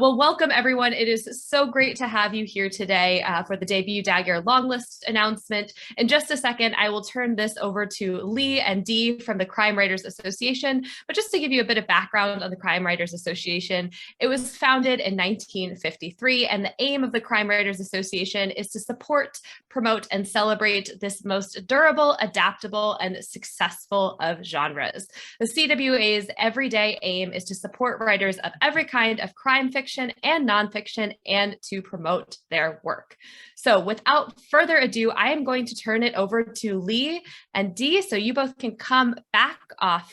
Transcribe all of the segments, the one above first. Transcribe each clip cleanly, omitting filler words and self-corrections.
Well, welcome everyone. It is so great to have you here today for the Debut Dagger Longlist announcement. In just a second, I will turn this over to Leigh and Dee from the Crime Writers Association. But just to give you a bit of background on the Crime Writers Association, it was founded in 1953, and the aim of the Crime Writers Association is to support, promote, and celebrate this most durable, adaptable, and successful of genres. The CWA's everyday aim is to support writers of every kind of crime fiction and nonfiction and to promote their work. So without further ado, I am going to turn it over to Leigh and Dee so you both can come back off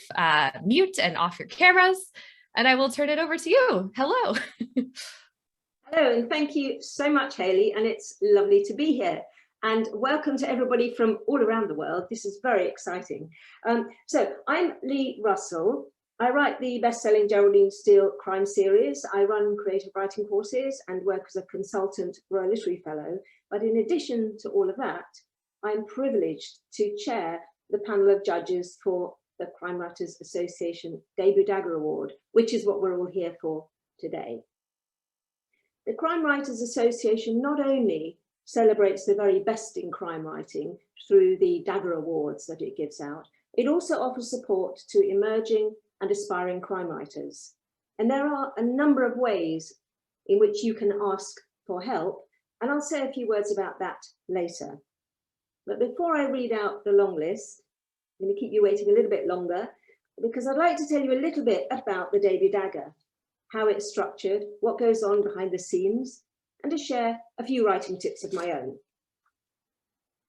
mute and off your cameras, and I will turn it over to you. Hello. Hello, and thank you so much, Hayley, and it's lovely to be here. And welcome to everybody from all around the world. This is very exciting. So I'm Leigh Russell. I write the best-selling Geraldine Steele crime series. I run creative writing courses and work as a consultant Royal Literary Fellow. But in addition to all of that, I'm privileged to chair the panel of judges for the Crime Writers Association Debut Dagger Award, which is what we're all here for today. The Crime Writers Association not only celebrates the very best in crime writing through the Dagger Awards that it gives out, it also offers support to emerging and aspiring crime writers. And there are a number of ways in which you can ask for help, and I'll say a few words about that later. But before I read out the long list, I'm going to keep you waiting a little bit longer, because I'd like to tell you a little bit about the Debut Dagger, how it's structured, what goes on behind the scenes, and to share a few writing tips of my own.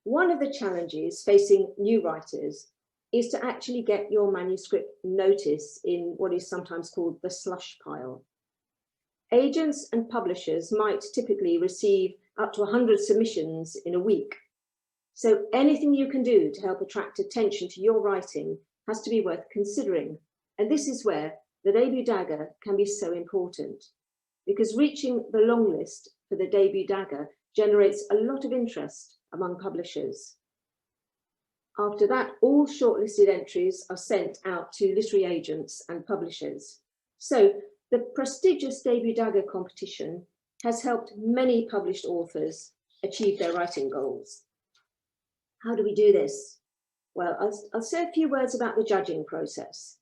One of the challenges facing new writers is to actually get your manuscript notice in what is sometimes called the slush pile. Agents and publishers might typically receive up to 100 submissions in a week. So anything you can do to help attract attention to your writing has to be worth considering. And this is where the Debut Dagger can be so important, because reaching the long list for the Debut Dagger generates a lot of interest among publishers. After that, all shortlisted entries are sent out to literary agents and publishers. So the prestigious Debut Dagger competition has helped many published authors achieve their writing goals. How do we do this? Well, I'll say a few words about the judging process.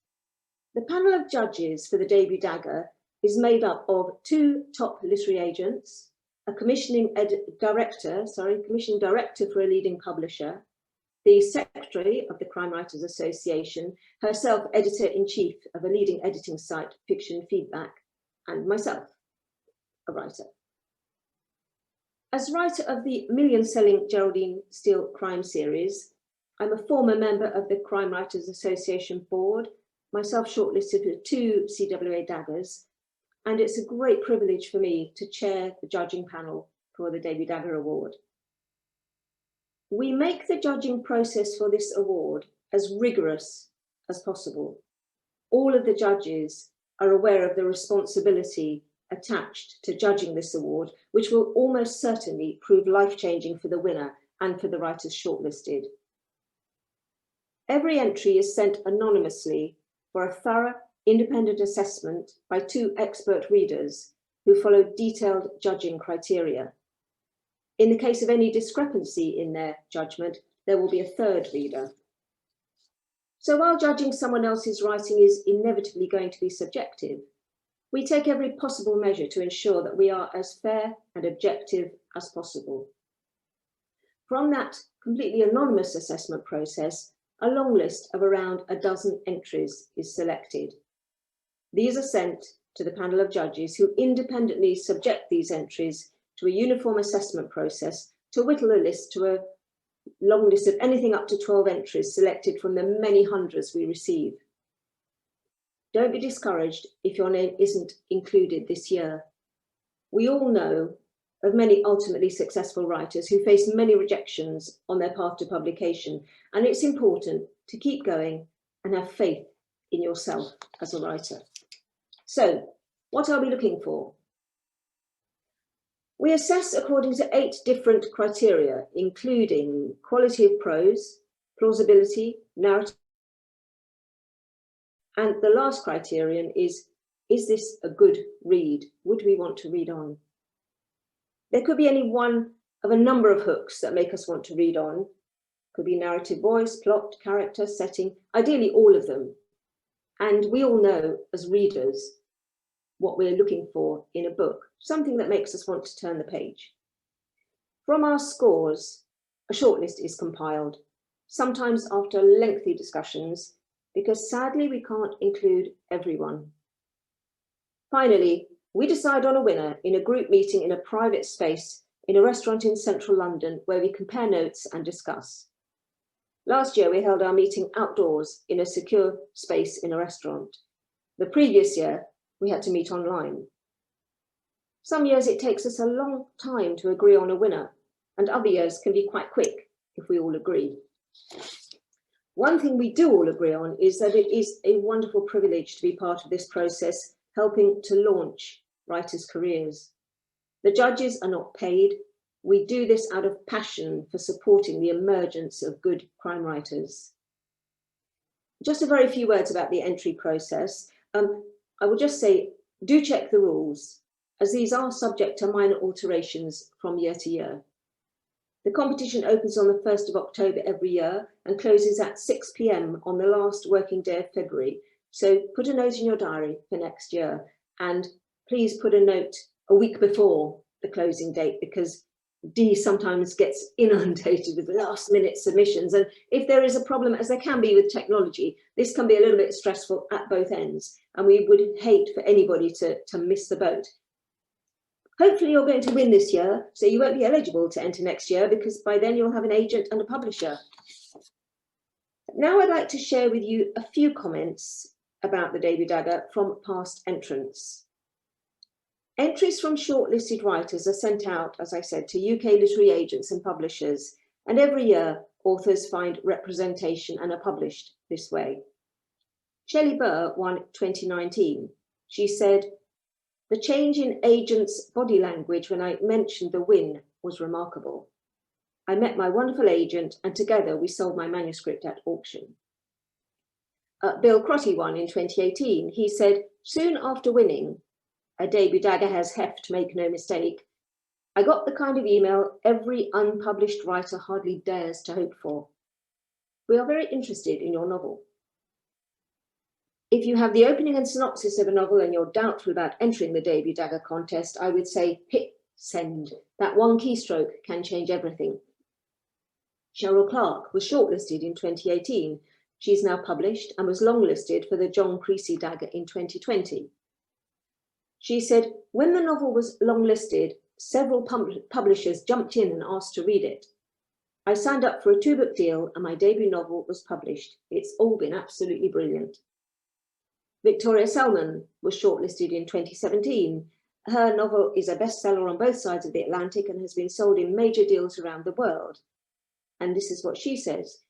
The panel of judges for the Debut Dagger is made up of 2 top literary agents, a commissioning director for a leading publisher, the secretary of the Crime Writers Association, herself editor-in-chief of a leading editing site, Fiction Feedback, and myself, a writer. As writer of the million-selling Geraldine Steele crime series, I'm a former member of the Crime Writers Association board, myself shortlisted for 2 CWA Daggers, and it's a great privilege for me to chair the judging panel for the Debut Dagger Award. We make the judging process for this award as rigorous as possible. All of the judges are aware of the responsibility attached to judging this award, which will almost certainly prove life-changing for the winner and for the writers shortlisted. Every entry is sent anonymously for a thorough, independent assessment by 2 expert readers who follow detailed judging criteria. In the case of any discrepancy in their judgment, there will be a 3rd reader. So while judging someone else's writing is inevitably going to be subjective, we take every possible measure to ensure that we are as fair and objective as possible. From that completely anonymous assessment process, a long list of around a dozen entries is selected. These are sent to the panel of judges who independently subject these entries to a uniform assessment process to whittle a list to a long list of anything up to 12 entries selected from the many hundreds we receive. Don't be discouraged if your name isn't included this year. We all know of many ultimately successful writers who face many rejections on their path to publication, and it's important to keep going and have faith in yourself as a writer. So, what are we looking for? We assess according to 8 different criteria, including quality of prose, plausibility, narrative, and the last criterion is Is this a good read? Would we want to read on? There could be any one of a number of hooks that make us want to read on. Could be narrative voice, plot, character, setting, ideally all of them. And we all know as readers what we're looking for in a book, something that makes us want to turn the page. From our scores, a shortlist is compiled, sometimes after lengthy discussions, because sadly we can't include everyone. Finally, we decide on a winner in a group meeting in a private space in a restaurant in central London where we compare notes and discuss. Last year, we held our meeting outdoors in a secure space in a restaurant. The previous year, we had to meet online. Some years it takes us a long time to agree on a winner, and other years can be quite quick if we all agree. One thing we do all agree on is that it is a wonderful privilege to be part of this process, helping to launch writers' careers. The judges are not paid. We do this out of passion for supporting the emergence of good crime writers. Just a very few words about the entry process. I will just say, do check the rules, as these are subject to minor alterations from year to year. The competition opens on the 1st of October every year and closes at 6 p.m. on the last working day of February. So put a note in your diary for next year, and please put a note a week before the closing date, because Dee sometimes gets inundated with last minute submissions. And if there is a problem, as there can be with technology, this can be a little bit stressful at both ends. And we would hate for anybody to miss the boat. Hopefully you're going to win this year, so you won't be eligible to enter next year, because by then you'll have an agent and a publisher. Now I'd like to share with you a few comments about the Debut Dagger from past entrants. Entries from shortlisted writers are sent out, as I said, to UK literary agents and publishers, and every year authors find representation and are published this way. Shelley Burr won 2019. She said, "The change in agents' body language when I mentioned the win was remarkable. I met my wonderful agent and together we sold my manuscript at auction." Bill Crotty won in 2018. He said, "Soon after winning, a Debut Dagger has heft, make no mistake, I got the kind of email every unpublished writer hardly dares to hope for. We are very interested in your novel. If you have the opening and synopsis of a novel and you're doubtful about entering the Debut Dagger contest, I would say hit send. That one keystroke can change everything." Cheryl Clark was shortlisted in 2018. She's now published and was longlisted for the John Creasy Dagger in 2020. She said, "When the novel was longlisted, several publishers jumped in and asked to read it. I signed up for a 2-book deal and my debut novel was published. It's all been absolutely brilliant." Victoria Selman was shortlisted in 2017. Her novel is a bestseller on both sides of the Atlantic and has been sold in major deals around the world. And this is what she says: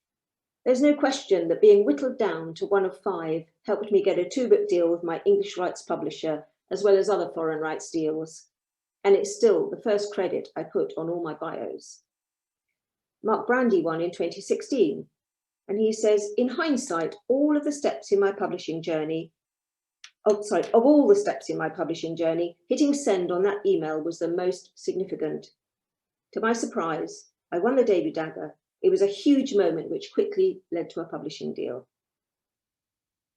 "There's no question that being whittled down to one of 5 helped me get a 2-book deal with my English rights publisher, as well as other foreign rights deals. And it's still the first credit I put on all my bios." Mark Brandy won in 2016. And he says, "In hindsight, of all the steps in my publishing journey, hitting send on that email was the most significant. To my surprise, I won the Debut Dagger. It was a huge moment which quickly led to a publishing deal."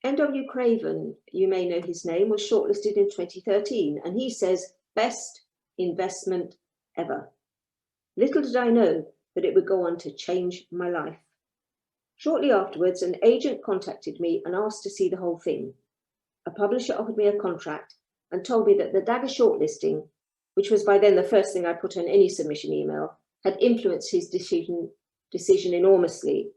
N.W. Craven, you may know his name, was shortlisted in 2013, and he says, "Best investment ever. Little did I know that it would go on to change my life. Shortly afterwards, an agent contacted me and asked to see the whole thing. A publisher offered me a contract and told me that the Dagger shortlisting, which was by then the first thing I put on any submission email, had influenced his decision enormously.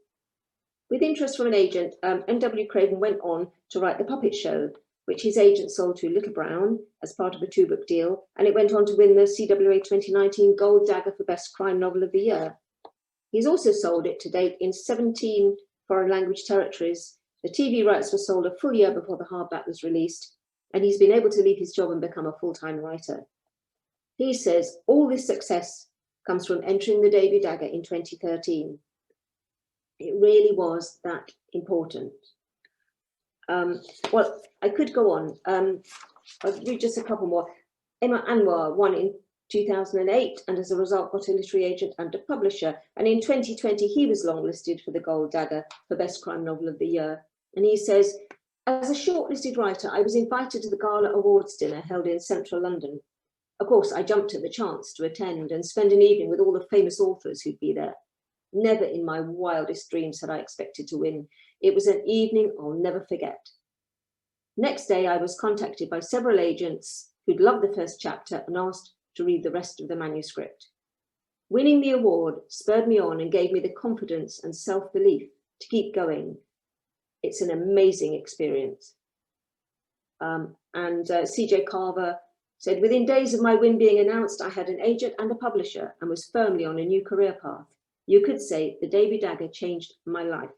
With interest from an agent, N.W. Craven went on to write The Puppet Show, which his agent sold to Little Brown as part of a 2-book deal, and it went on to win the CWA 2019 Gold Dagger for Best Crime Novel of the Year. He's also sold it to date in 17 foreign language territories. The TV rights were sold a full year before the hardback was released, and he's been able to leave his job and become a full-time writer. He says all this success comes from entering the Debut Dagger in 2013. It really was that important." Well, I could go on. I'll read just a couple more. Emma Anwar won in 2008 and as a result got a literary agent and a publisher. And in 2020, he was longlisted for the Gold Dagger for Best Crime Novel of the Year. And he says, as a shortlisted writer, I was invited to the Gala Awards dinner held in central London. Of course, I jumped at the chance to attend and spend an evening with all the famous authors who'd be there. Never in my wildest dreams had I expected to win. It was an evening I'll never forget. Next day, I was contacted by several agents who'd loved the first chapter and asked to read the rest of the manuscript. Winning the award spurred me on and gave me the confidence and self-belief to keep going. It's an amazing experience. CJ Carver said, within days of my win being announced, I had an agent and a publisher and was firmly on a new career path. You could say the Debut Dagger changed my life.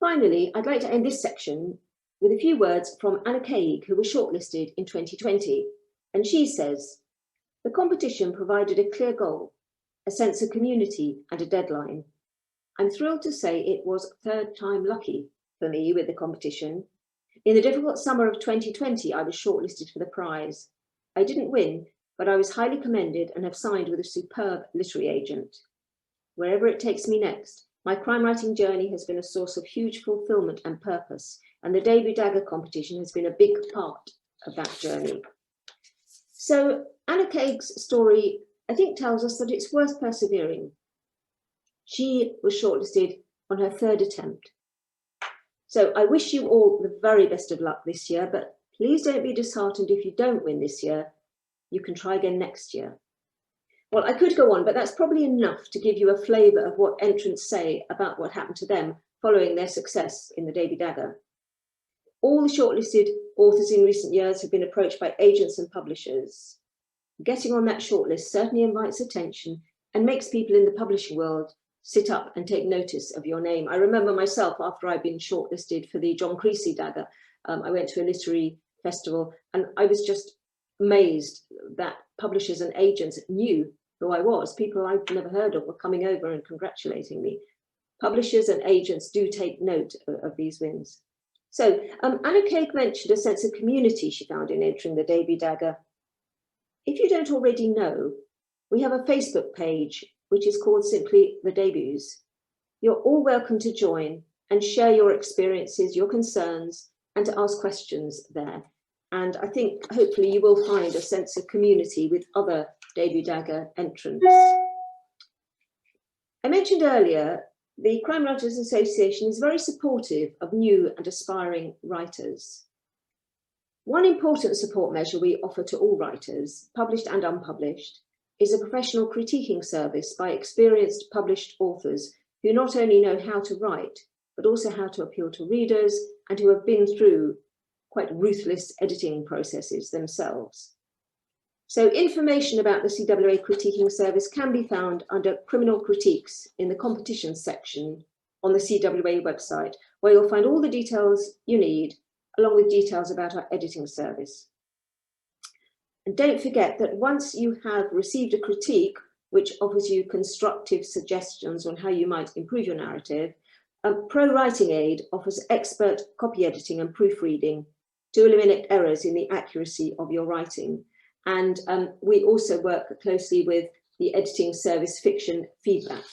Finally, I'd like to end this section with a few words from Anna Craig, who was shortlisted in 2020. And she says, the competition provided a clear goal, a sense of community and a deadline. I'm thrilled to say it was third time lucky for me with the competition. In the difficult summer of 2020, I was shortlisted for the prize. I didn't win, but I was highly commended and have signed with a superb literary agent. Wherever it takes me next, my crime writing journey has been a source of huge fulfillment and purpose, and the Debut Dagger competition has been a big part of that journey. So Anna Craig's story, I think, tells us that it's worth persevering. She was shortlisted on her third attempt. So I wish you all the very best of luck this year, but please don't be disheartened if you don't win this year. You can try again next year. Well, I could go on, but that's probably enough to give you a flavour of what entrants say about what happened to them following their success in the Debut Dagger. All the shortlisted authors in recent years have been approached by agents and publishers. Getting on that shortlist certainly invites attention and makes people in the publishing world sit up and take notice of your name. I remember myself, after I'd been shortlisted for the John Creasy Dagger, I went to a literary festival and I was just amazed that publishers and agents knew who I was. People I'd never heard of were coming over and congratulating me. Publishers and agents do take note of these wins. So Anna Craig mentioned a sense of community she found in entering the Debut Dagger. If you don't already know, we have a Facebook page which is called simply The Debuts. You're all welcome to join and share your experiences, your concerns, and to ask questions there. And I think hopefully you will find a sense of community with other Debut Dagger entrants. I mentioned earlier, the Crime Writers Association is very supportive of new and aspiring writers. One important support measure we offer to all writers, published and unpublished, is a professional critiquing service by experienced published authors who not only know how to write, but also how to appeal to readers and who have been through quite ruthless editing processes themselves. So information about the CWA critiquing service can be found under Criminal Critiques in the competitions section on the CWA website, where you'll find all the details you need, along with details about our editing service. And don't forget that once you have received a critique, which offers you constructive suggestions on how you might improve your narrative, ProWritingAid offers expert copy editing and proofreading to eliminate errors in the accuracy of your writing. And we also work closely with the editing service Fiction Feedback.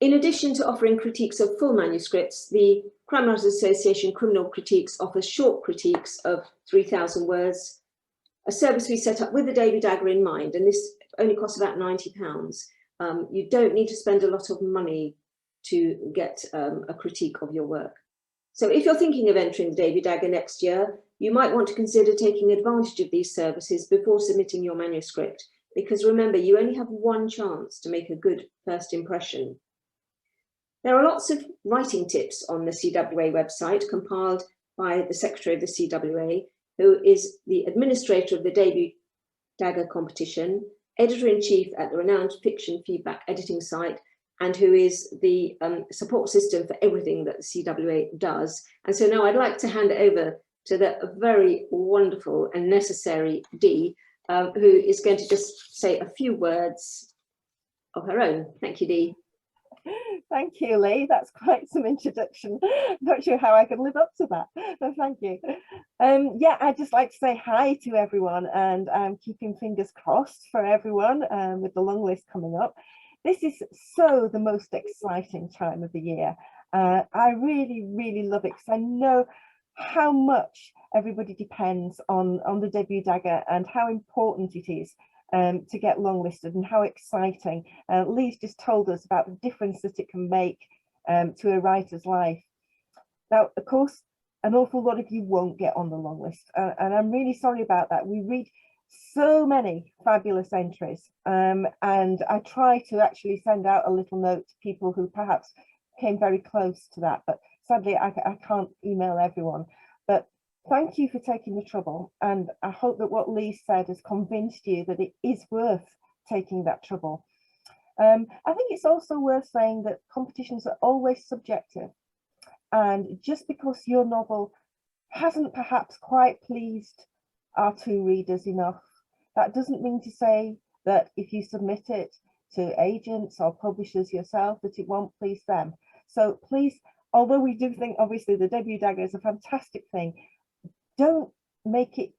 In addition to offering critiques of full manuscripts, the Crime Writers Association Criminal Critiques offers short critiques of 3,000 words, a service we set up with the Debut Dagger in mind, and this only costs about £90. You don't need to spend a lot of money to get a critique of your work. So if you're thinking of entering the Debut Dagger next year, you might want to consider taking advantage of these services before submitting your manuscript, because remember, you only have one chance to make a good first impression. There are lots of writing tips on the CWA website compiled by the Secretary of the CWA, who is the administrator of the Debut Dagger competition, editor-in-chief at the renowned Fiction Feedback editing site, and who is the support system for everything that the CWA does. And so now I'd like to hand it over to the very wonderful and necessary Dee, who is going to just say a few words of her own. Thank you, Dee. Thank you, Leigh. That's quite some introduction. Not sure how I can live up to that, but thank you. Yeah, I'd just like to say hi to everyone, and I'm keeping fingers crossed for everyone with the long list coming up. This is so the most exciting time of the year. I really, really love it because I know how much everybody depends on the Debut Dagger and how important it is to get longlisted, and how exciting. Leigh's just told us about the difference that it can make to a writer's life. Now, of course, an awful lot of you won't get on the long list, and I'm really sorry about that. We read so many fabulous entries, and I try to actually send out a little note to people who perhaps came very close to that, but sadly I can't email everyone. But thank you for taking the trouble, and I hope that what Leigh said has convinced you that it is worth taking that trouble. I think it's also worth saying that competitions are always subjective, and just because your novel hasn't perhaps quite pleased our 2 readers enough, that doesn't mean to say that if you submit it to agents or publishers yourself that it won't please them. So please, although we do think obviously the Debut Dagger is a fantastic thing, don't make it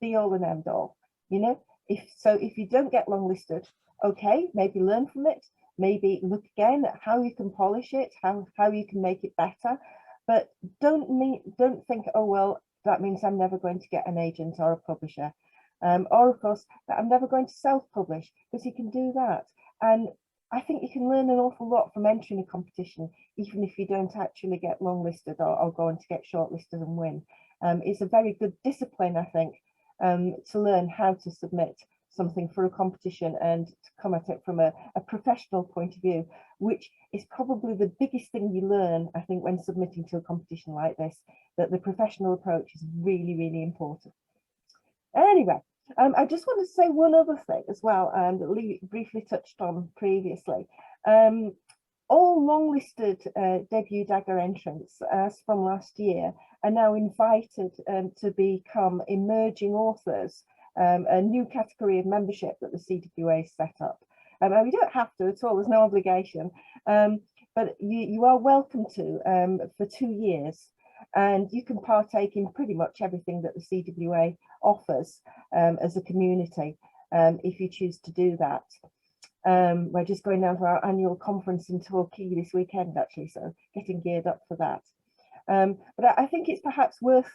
the all and end all. You know, if you don't get longlisted, okay, maybe learn from it, maybe look again at how you can polish it, how you can make it better, but don't think, oh well, that means I'm never going to get an agent or a publisher, or of course that I'm never going to self-publish, because you can do that. And I think you can learn an awful lot from entering a competition, even if you don't actually get longlisted or go on to get shortlisted and win. It's a very good discipline, I think, to learn how to submit something for a competition and to come at it from a professional point of view, which is probably the biggest thing you learn, I think, when submitting to a competition like this, that the professional approach is really, really important. Anyway, I just want to say one other thing as well, that Leigh briefly touched on previously. All longlisted Debut Dagger entrants, as from last year, are now invited to become emerging authors, a new category of membership that the CWA set up. And we don't have to at all, there's no obligation, but you are welcome to for 2 years, and you can partake in pretty much everything that the CWA offers as a community, if you choose to do that. We're just going down to our annual conference in Torquay this weekend, actually, so getting geared up for that. But I think it's perhaps worth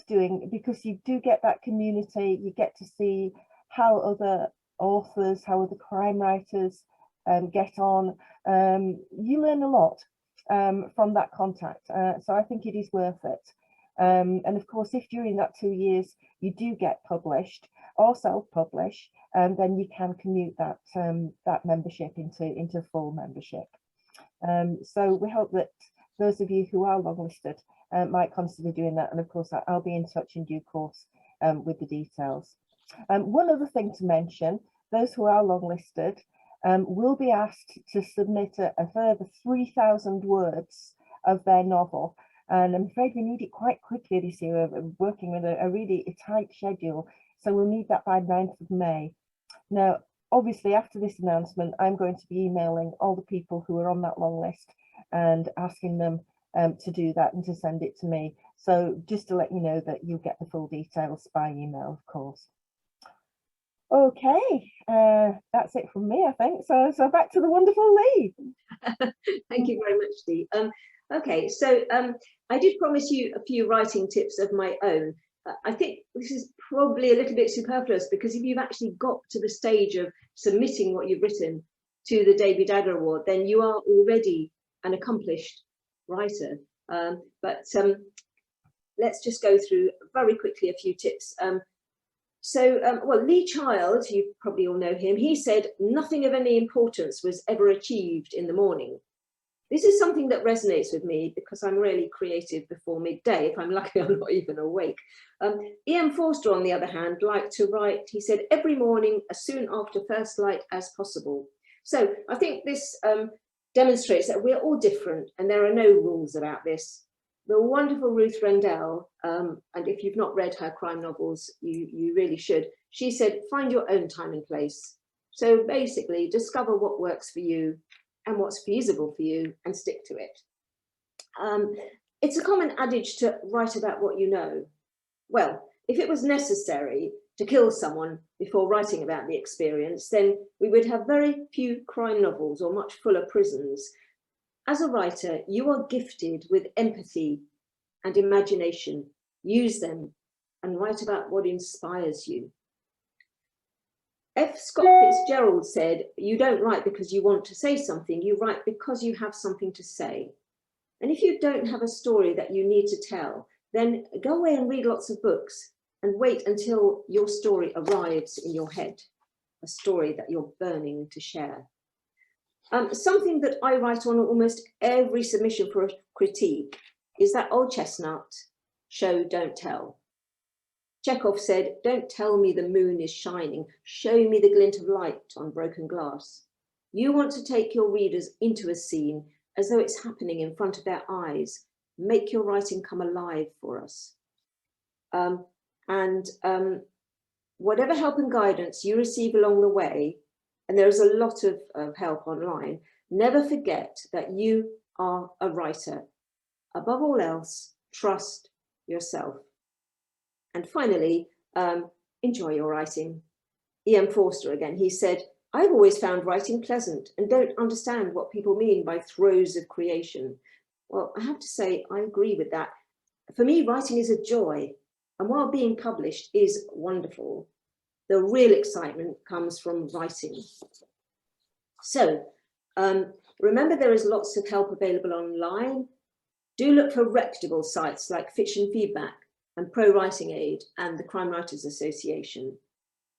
doing, because you do get that community, you get to see how other authors, how other crime writers get on. You learn a lot from that contact, so I think it is worth it. And of course, if during that 2 years you do get published or self-publish, then you can commute that that membership into full membership. So we hope that those of you who are longlisted might consider doing that, and of course I'll be in touch in due course with the details. One other thing to mention: those who are longlisted will be asked to submit a further 3,000 words of their novel, and I'm afraid we need it quite quickly this year. We're working with a really tight schedule, so we'll need that by 9th of May. Now, obviously, after this announcement, I'm going to be emailing all the people who are on that long list and asking them to do that and to send it to me. So just to let you know that you'll get the full details by email, of course. Okay, that's it from me, I think. So back to the wonderful Leigh. Thank you very much, Leigh. Okay, so I did promise you a few writing tips of my own. I think this is probably a little bit superfluous, because if you've actually got to the stage of submitting what you've written to the Debut Dagger Award, then you are already an accomplished writer. But let's just go through very quickly a few tips. Well, Lee Child, you probably all know him, he said, "Nothing of any importance was ever achieved in the morning." This is something that resonates with me, because I'm really creative before midday. If I'm lucky, I'm not even awake. Ian Forster, on the other hand, liked to write, he said, "every morning as soon after first light as possible." So I think this demonstrates that we're all different, and there are no rules about this. The wonderful Ruth Rendell, and if you've not read her crime novels, you really should. She said, "Find your own time and place." So basically, discover what works for you and what's feasible for you and stick to it. It's a common adage to write about what you know. Well, if it was necessary to kill someone before writing about the experience, then we would have very few crime novels or much fuller prisons. As a writer, you are gifted with empathy and imagination. Use them and write about what inspires you. F. Scott Fitzgerald said, "You don't write because you want to say something, you write because you have something to say." And if you don't have a story that you need to tell, then go away and read lots of books and wait until your story arrives in your head, a story that you're burning to share. Something that I write on almost every submission for a critique is that old chestnut, show, don't tell. Chekhov said, "Don't tell me the moon is shining, show me the glint of light on broken glass." You want to take your readers into a scene as though it's happening in front of their eyes. Make your writing come alive for us. Whatever help and guidance you receive along the way, and there's a lot of help online, never forget that you are a writer. Above all else, trust yourself. And finally, enjoy your writing. E.M. Forster again, he said, "I've always found writing pleasant and don't understand what people mean by throes of creation." Well, I have to say, I agree with that. For me, writing is a joy. And while being published is wonderful, the real excitement comes from writing. So remember, there is lots of help available online. Do look for reputable sites like Fiction Feedback and ProWritingAid and the Crime Writers Association.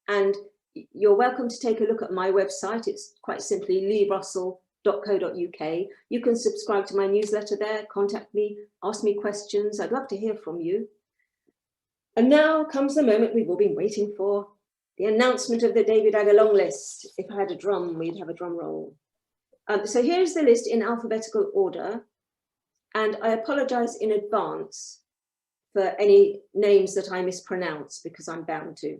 And you're welcome to take a look at my website. It's quite simply leighrussell.co.uk. You can subscribe to my newsletter there, contact me, ask me questions. I'd love to hear from you. And now comes the moment we've all been waiting for, the announcement of the Debut Dagger long list. If I had a drum, we'd have a drum roll. So here's the list in alphabetical order. And I apologize in advance for any names that I mispronounce, because I'm bound to.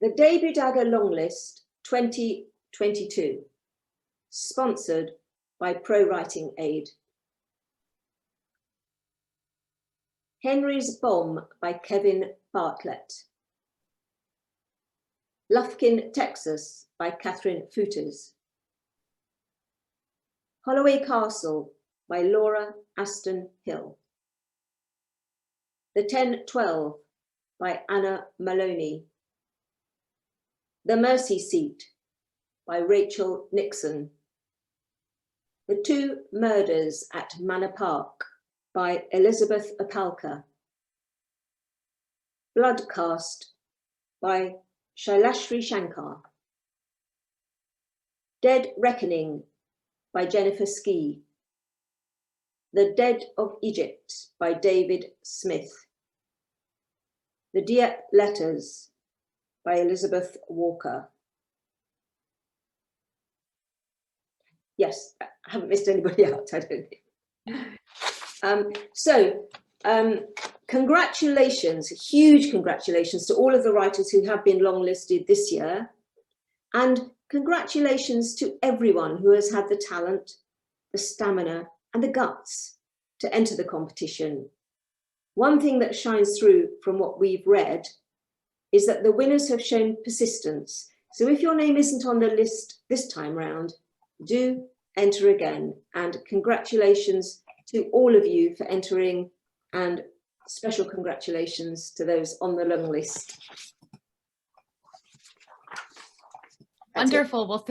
The Debut Dagger long list 2022, sponsored by ProWritingAid. Henry's Bomb by Kevin Bartlett. Lufkin, Texas by Catherine Footers. Holloway Castle by Laura Aston Hill. The 10-12 by Anna Maloney. The Mercy Seat by Rachel Nixon. The Two Murders at Manor Park by Elizabeth Apalka. Bloodcast by Shailashri Shankar. Dead Reckoning by Jennifer Ski. The Dead of Egypt by David Smith. The Dieppe Letters by Elizabeth Walker. Yes, I haven't missed anybody out, I don't think. Congratulations, huge congratulations to all of the writers who have been longlisted this year. And congratulations to everyone who has had the talent, the stamina, and the guts to enter the competition. One thing that shines through from what we've read is that the winners have shown persistence. So if your name isn't on the list this time round, do enter again. And congratulations to all of you for entering, and special congratulations to those on the long list. Wonderful. Well,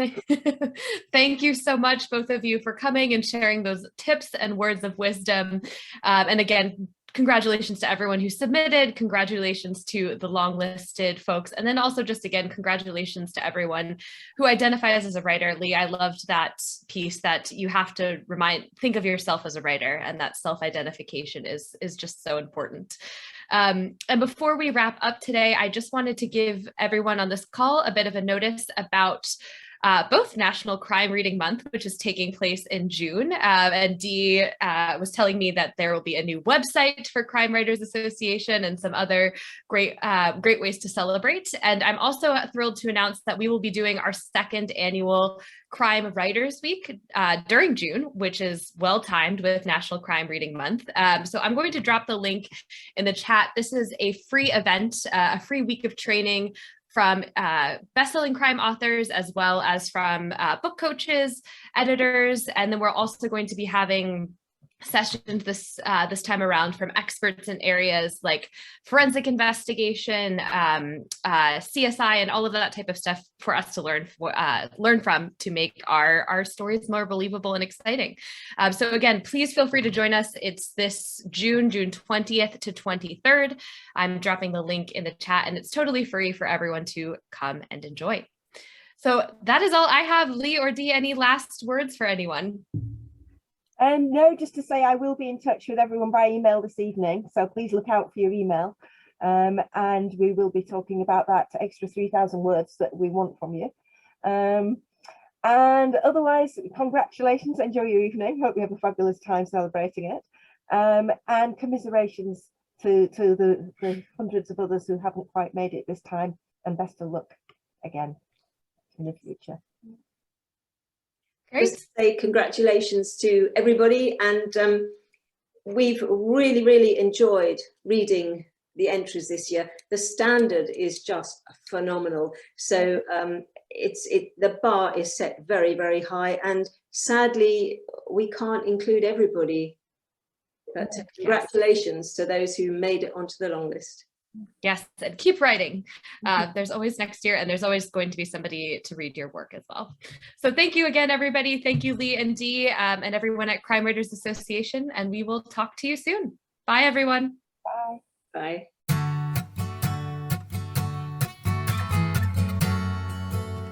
thank you so much, both of you, for coming and sharing those tips and words of wisdom. And again, congratulations to everyone who submitted. Congratulations to the long-listed folks. And then also just again, congratulations to everyone who identifies as a writer. Leigh, I loved that piece that you have to think of yourself as a writer, and that self-identification is just so important. And before we wrap up today, I just wanted to give everyone on this call a bit of a notice about both National Crime Reading Month, which is taking place in June. And Dee was telling me that there will be a new website for Crime Writers Association and some other great ways to celebrate. And I'm also thrilled to announce that we will be doing our second annual Crime Writers Week during June, which is well timed with National Crime Reading Month. So I'm going to drop the link in the chat. This is a free event, a free week of training from best-selling crime authors, as well as from book coaches, editors, and then we're also going to be having sessions this time around from experts in areas like forensic investigation, CSI, and all of that type of stuff for us to learn from to make our stories more believable and exciting. So again, please feel free to join us. It's this June 20th to 23rd. I'm dropping the link in the chat, and it's totally free for everyone to come and enjoy. So that is all I have. Leigh or Dee, any last words for anyone? No, just to say I will be in touch with everyone by email this evening, so please look out for your email, and we will be talking about that extra 3,000 words that we want from you. And otherwise, congratulations, enjoy your evening, hope you have a fabulous time celebrating it, and commiserations to the hundreds of others who haven't quite made it this time, and best of luck again in the future. Great. Just to say congratulations to everybody, and we've really enjoyed reading the entries this year. The standard is just phenomenal, so the bar is set very high, and sadly we can't include everybody, but congratulations to those who made it onto the long list. Yes, and keep writing. There's always next year, and there's always going to be somebody to read your work as well. So thank you again, everybody. Thank you, Leigh and Dee, and everyone at Crime Writers Association, and we will talk to you soon. Bye, everyone. Bye. Bye.